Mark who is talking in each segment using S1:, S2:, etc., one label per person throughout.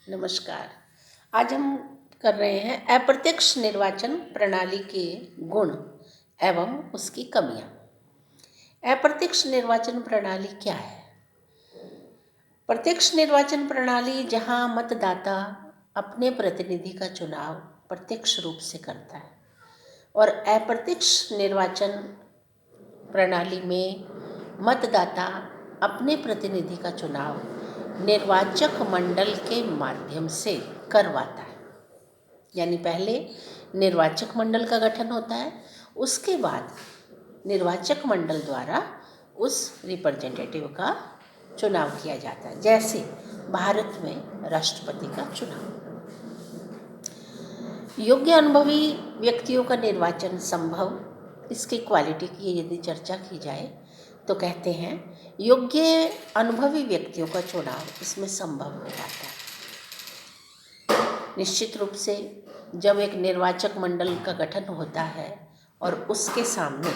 S1: नमस्कार। आज हम कर रहे हैं अप्रत्यक्ष निर्वाचन प्रणाली के गुण एवं उसकी कमियां। अप्रत्यक्ष निर्वाचन प्रणाली क्या है? प्रत्यक्ष निर्वाचन प्रणाली जहां मतदाता अपने प्रतिनिधि का चुनाव प्रत्यक्ष रूप से करता है, और अप्रत्यक्ष निर्वाचन प्रणाली में मतदाता अपने प्रतिनिधि का चुनाव निर्वाचक मंडल के माध्यम से करवाता है। यानी पहले निर्वाचक मंडल का गठन होता है, उसके बाद निर्वाचक मंडल द्वारा उस रिप्रेजेंटेटिव का चुनाव किया जाता है। जैसे भारत में राष्ट्रपति का चुनाव। योग्य अनुभवी व्यक्तियों का निर्वाचन संभव, इसकी क्वालिटी की यदि चर्चा की जाए तो कहते हैं योग्य अनुभवी व्यक्तियों का चुनाव इसमें संभव हो पाता है। निश्चित रूप से जब एक निर्वाचक मंडल का गठन होता है और उसके सामने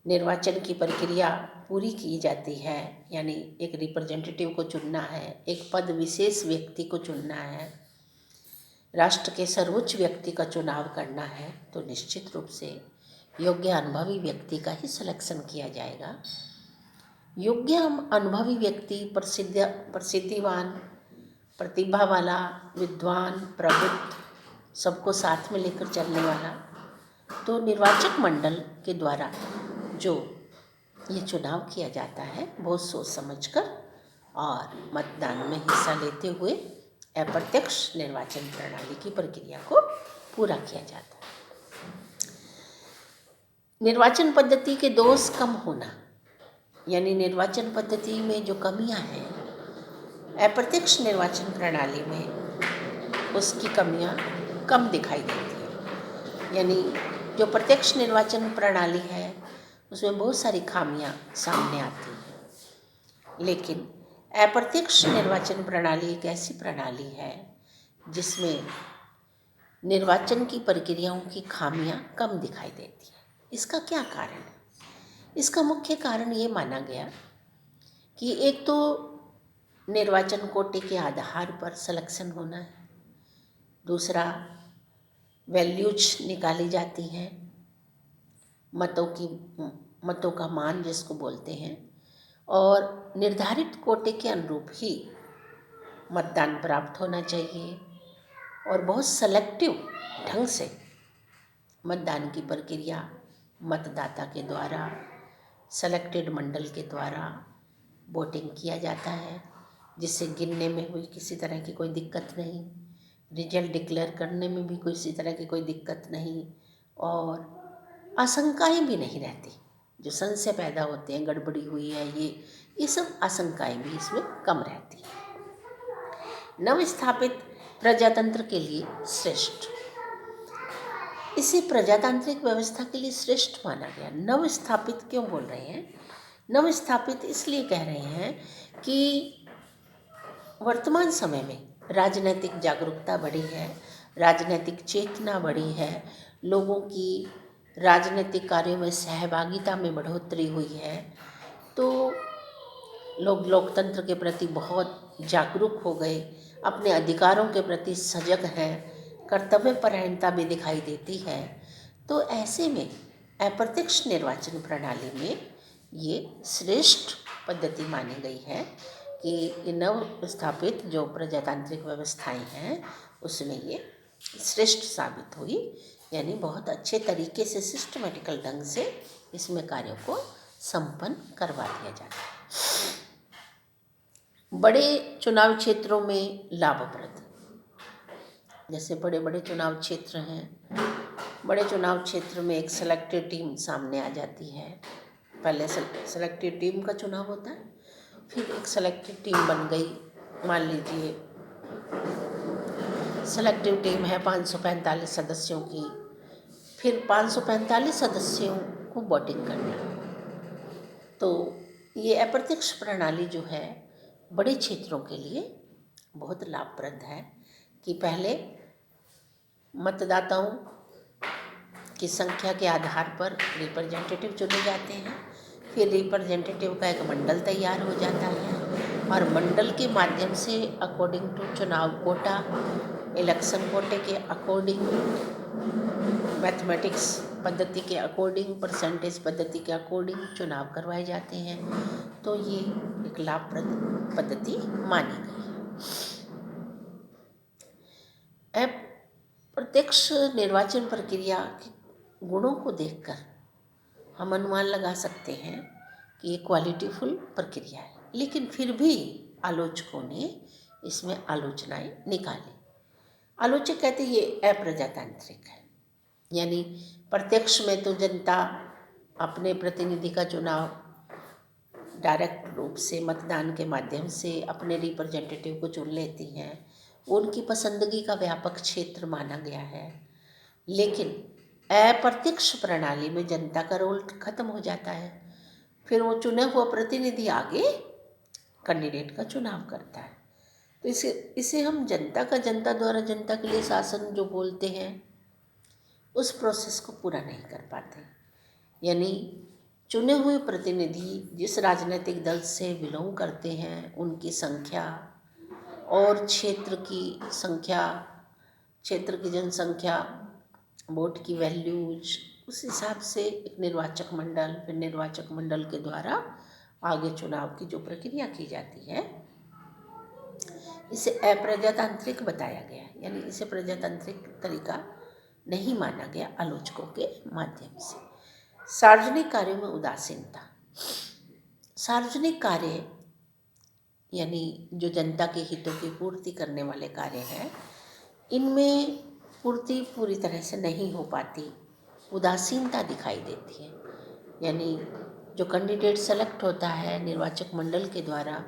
S1: निर्वाचन की प्रक्रिया पूरी की जाती है, यानी एक रिप्रेजेंटेटिव को चुनना है, एक पद विशेष व्यक्ति को चुनना है, राष्ट्र के सर्वोच्च व्यक्ति का चुनाव करना है, तो निश्चित रूप से योग्य अनुभवी व्यक्ति का ही सिलेक्शन किया जाएगा। योग्य अनुभवी व्यक्ति प्रसिद्धिवान, प्रतिभा वाला, विद्वान, प्रबुद्ध, सबको साथ में लेकर चलने वाला, तो निर्वाचक मंडल के द्वारा जो ये चुनाव किया जाता है बहुत सोच समझकर और मतदान में हिस्सा लेते हुए अप्रत्यक्ष निर्वाचन प्रणाली की प्रक्रिया को पूरा किया जाता है। निर्वाचन पद्धति के दोष कम होना, यानी निर्वाचन पद्धति में जो कमियां हैं अप्रत्यक्ष निर्वाचन प्रणाली में, उसकी कमियां कम दिखाई देती हैं। यानी जो प्रत्यक्ष निर्वाचन प्रणाली है उसमें बहुत सारी खामियां सामने आती हैं, लेकिन अप्रत्यक्ष निर्वाचन प्रणाली एक ऐसी प्रणाली है जिसमें निर्वाचन की प्रक्रियाओं की खामियां कम दिखाई देती हैं। इसका क्या कारण है? इसका मुख्य कारण ये माना गया कि एक तो निर्वाचन कोटे के आधार पर सिलेक्शन होना है, दूसरा वैल्यूज निकाली जाती हैं, मतों का मान जिसको बोलते हैं, और निर्धारित कोटे के अनुरूप ही मतदान प्राप्त होना चाहिए, और बहुत सेलेक्टिव ढंग से मतदान की प्रक्रिया मतदाता के द्वारा सेलेक्टेड मंडल के द्वारा वोटिंग किया जाता है, जिससे गिनने में भी किसी तरह की कोई दिक्कत नहीं, रिजल्ट डिक्लेयर करने में भी किसी तरह की कोई दिक्कत नहीं, और आशंकाएं भी नहीं रहती। जो संशय पैदा होते हैं, गड़बड़ी हुई है, ये सब आशंकाएं भी इसमें कम रहती हैं। नवस्थापित प्रजातंत्र के लिए श्रेष्ठ, इसे प्रजातांत्रिक व्यवस्था के लिए श्रेष्ठ माना गया। नवस्थापित क्यों बोल रहे हैं? नवस्थापित इसलिए कह रहे हैं कि वर्तमान समय में राजनीतिक जागरूकता बढ़ी है, राजनीतिक चेतना बढ़ी है, लोगों की राजनीतिक कार्यों में सहभागिता में बढ़ोतरी हुई है, तो लोग लोकतंत्र के प्रति बहुत जागरूक हो गए, अपने अधिकारों के प्रति सजग हैं, कर्तव्यपरायणता भी दिखाई देती है। तो ऐसे में अप्रत्यक्ष निर्वाचन प्रणाली में ये श्रेष्ठ पद्धति मानी गई है कि नव स्थापित जो प्रजातांत्रिक व्यवस्थाएं हैं उसमें ये श्रेष्ठ साबित हुई, यानी बहुत अच्छे तरीके से सिस्टमेटिकल ढंग से इसमें कार्यों को संपन्न करवा दिया जाता है। बड़े चुनाव क्षेत्रों में लाभप्रद, जैसे बड़े बड़े चुनाव क्षेत्र हैं, बड़े चुनाव क्षेत्र में एक सेलेक्टेड टीम सामने आ जाती है। पहले सेलेक्टेड टीम का चुनाव होता है, फिर एक सेलेक्टेड टीम बन गई। मान लीजिए सेलेक्टिव टीम है 545 सदस्यों की, फिर 545 सदस्यों को वोटिंग करना। तो ये अप्रत्यक्ष प्रणाली जो है बड़े क्षेत्रों के लिए बहुत लाभप्रद है कि पहले मतदाताओं की संख्या के आधार पर रिप्रेजेंटेटिव चुने जाते हैं, फिर रिप्रेजेंटेटिव का एक मंडल तैयार हो जाता है, और मंडल के माध्यम से अकॉर्डिंग टू चुनाव कोटा, इलेक्शन कोटे के अकॉर्डिंग, मैथमेटिक्स पद्धति के अकॉर्डिंग, परसेंटेज पद्धति के अकॉर्डिंग चुनाव करवाए जाते हैं। तो ये एक लाभप्रद पद्धति मानी गई है। प्रत्यक्ष निर्वाचन प्रक्रिया के गुणों को देखकर हम अनुमान लगा सकते हैं कि ये क्वालिटीफुल प्रक्रिया है, लेकिन फिर भी आलोचकों ने इसमें आलोचनाएं निकाली। आलोचक कहते हैं ये अप्रजातांत्रिक है, यानी प्रत्यक्ष में तो जनता अपने प्रतिनिधि का चुनाव डायरेक्ट रूप से मतदान के माध्यम से अपने रिप्रेजेंटेटिव को चुन लेती हैं, उनकी पसंदगी का व्यापक क्षेत्र माना गया है। लेकिन अप्रत्यक्ष प्रणाली में जनता का रोल खत्म हो जाता है, फिर वो चुने हुआ प्रतिनिधि आगे कैंडिडेट का चुनाव करता है। तो इसे हम जनता का जनता द्वारा जनता के लिए शासन जो बोलते हैं, उस प्रोसेस को पूरा नहीं कर पाते। यानी चुने हुए प्रतिनिधि जिस राजनीतिक दल से बिलोंग करते हैं, उनकी संख्या और क्षेत्र की जनसंख्या, वोट की वैल्यूज, उस हिसाब से एक निर्वाचक मंडल, फिर निर्वाचक मंडल के द्वारा आगे चुनाव की जो प्रक्रिया की जाती है, इसे अप्रजातांत्रिक बताया गया। यानी इसे प्रजातांत्रिक तरीका नहीं माना गया आलोचकों के माध्यम से। सार्वजनिक कार्यों में उदासीनता। सार्वजनिक कार्य यानी जो जनता के हितों की पूर्ति करने वाले कार्य हैं, इनमें पूर्ति पूरी तरह से नहीं हो पाती, उदासीनता दिखाई देती है। यानी जो कैंडिडेट सेलेक्ट होता है निर्वाचक मंडल के द्वारा,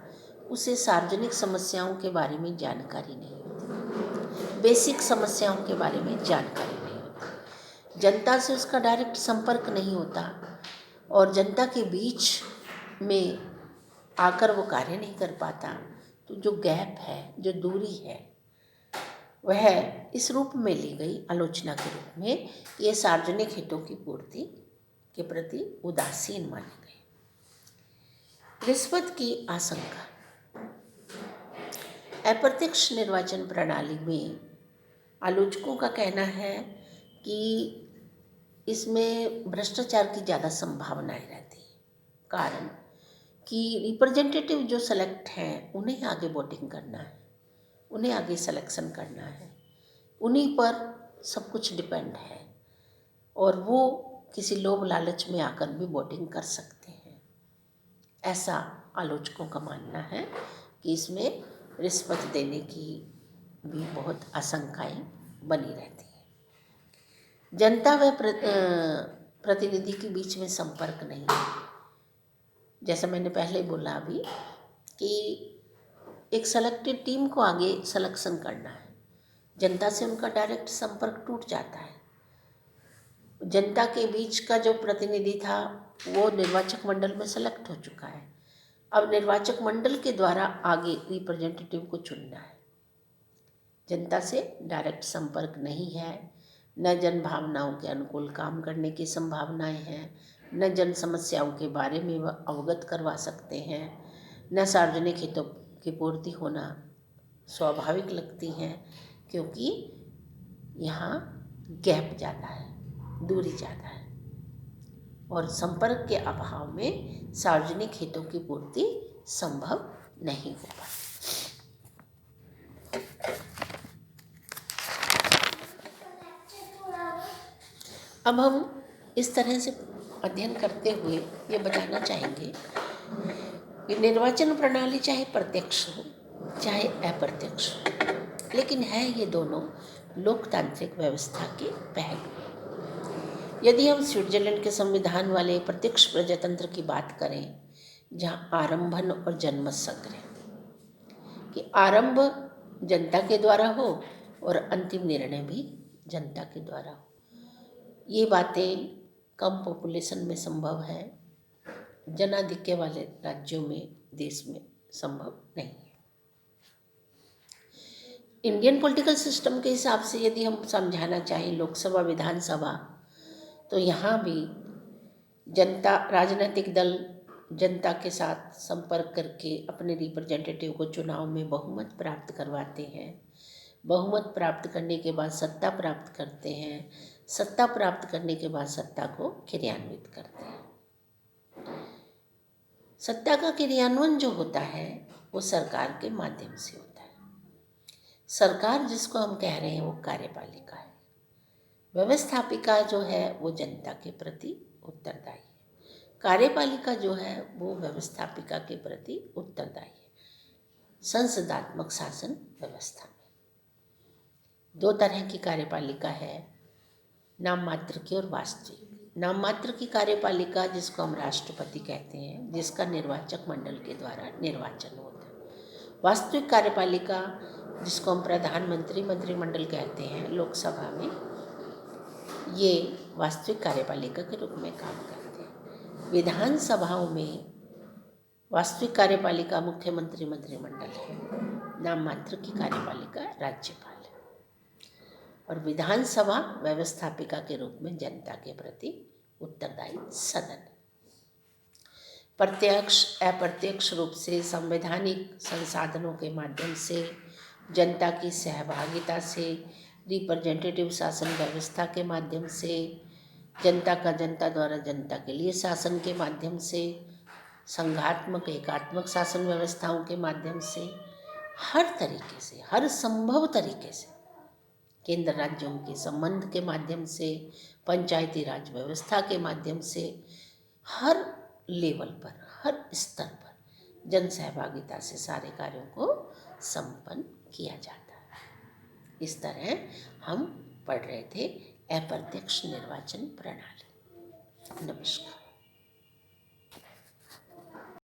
S1: उसे सार्वजनिक समस्याओं के बारे में जानकारी नहीं होती, बेसिक समस्याओं के बारे में जानकारी नहीं होती, जनता से उसका डायरेक्ट संपर्क नहीं होता और जनता के बीच में आकर वो कार्य नहीं कर पाता। तो जो गैप है, जो दूरी है, वह इस रूप में ली गई आलोचना के रूप में, ये सार्वजनिक हितों की पूर्ति के प्रति उदासीन मानी गई। रिश्वत की आशंका। अप्रत्यक्ष निर्वाचन प्रणाली में आलोचकों का कहना है कि इसमें भ्रष्टाचार की ज़्यादा संभावनाएं रहती है। कारण कि रिप्रेजेंटेटिव जो सेलेक्ट हैं, उन्हें आगे वोटिंग करना है, उन्हें आगे सिलेक्शन करना है, उन्हीं पर सब कुछ डिपेंड है और वो किसी लोभ लालच में आकर भी वोटिंग कर सकते हैं। ऐसा आलोचकों का मानना है कि इसमें रिश्वत देने की भी बहुत आशंकाएं बनी रहती हैं। जनता व प्रतिनिधि के बीच में संपर्क नहीं है। जैसा मैंने पहले बोला अभी कि एक सेलेक्टेड टीम को आगे सिलेक्शन करना है, जनता से उनका डायरेक्ट संपर्क टूट जाता है। जनता के बीच का जो प्रतिनिधि था वो निर्वाचक मंडल में सेलेक्ट हो चुका है, अब निर्वाचक मंडल के द्वारा आगे रिप्रेजेंटेटिव को चुनना है। जनता से डायरेक्ट संपर्क नहीं है, न जन भावनाओं के अनुकूल काम करने की संभावनाएं हैं, न जन समस्याओं के बारे में वह अवगत करवा सकते हैं, न सार्वजनिक हितों की पूर्ति होना स्वाभाविक लगती हैं, क्योंकि यहाँ गैप ज़्यादा है, दूरी ज़्यादा है और संपर्क के अभाव में सार्वजनिक हितों की पूर्ति संभव नहीं हो पाती। अब हम इस तरह से अध्ययन करते हुए ये बताना चाहेंगे कि निर्वाचन प्रणाली चाहे प्रत्यक्ष हो चाहे अप्रत्यक्ष हो, लेकिन है ये दोनों लोकतांत्रिक व्यवस्था के पहलू। यदि हम स्विट्जरलैंड के संविधान वाले प्रत्यक्ष प्रजातंत्र की बात करें, जहाँ आरंभन और जनमत संग्रह, कि आरंभ जनता के द्वारा हो और अंतिम निर्णय भी जनता के द्वारा हो, ये बातें कम पॉपुलेशन में संभव है, जनाधिक्य वाले राज्यों में, देश में संभव नहीं है। इंडियन पॉलिटिकल सिस्टम के हिसाब से यदि हम समझाना चाहें लोकसभा विधानसभा, तो यहाँ भी जनता, राजनीतिक दल जनता के साथ संपर्क करके अपने रिप्रेजेंटेटिव को चुनाव में बहुमत प्राप्त करवाते हैं। बहुमत प्राप्त करने के बाद सत्ता प्राप्त करते हैं। सत्ता प्राप्त करने के बाद सत्ता को क्रियान्वित करते हैं। सत्ता का क्रियान्वयन जो होता है वो सरकार के माध्यम से होता है। सरकार जिसको हम कह रहे हैं वो कार्यपालिका है। व्यवस्थापिका जो है वो जनता के प्रति उत्तरदायी है। कार्यपालिका जो है वो व्यवस्थापिका के प्रति उत्तरदायी है। संसदात्मक शासन व्यवस्था में दो तरह की कार्यपालिका है, नाम मात्र की और वास्तविक। नाम मात्र की कार्यपालिका जिसको हम राष्ट्रपति कहते हैं, जिसका निर्वाचक मंडल के द्वारा निर्वाचन होता है। वास्तविक कार्यपालिका जिसको हम प्रधानमंत्री मंत्रिमंडल कहते हैं लोकसभा में, ये वास्तविक कार्यपालिका के रूप में काम करते हैं। विधानसभाओं में वास्तविक कार्यपालिका मुख्यमंत्री मंत्रिमंडल है, नाम मात्र की कार्यपालिका राज्यपाल है, और विधानसभा व्यवस्थापिका के रूप में जनता के प्रति उत्तरदायी सदन है। प्रत्यक्ष अप्रत्यक्ष रूप से संवैधानिक संसाधनों के माध्यम से, जनता की सहभागिता से, रिप्रेजेंटेटिव शासन व्यवस्था के माध्यम से, जनता का जनता द्वारा जनता के लिए शासन के माध्यम से, संघात्मक एकात्मक शासन व्यवस्थाओं के माध्यम से, हर तरीके से, हर संभव तरीके से, केंद्र राज्यों के संबंध के माध्यम से, पंचायती राज व्यवस्था के माध्यम से, हर लेवल पर, हर स्तर पर जन सहभागिता से सारे कार्यों को संपन्न किया जाता है। इस तरह हम पढ़ रहे थे अप्रत्यक्ष निर्वाचन प्रणाली। नमस्कार।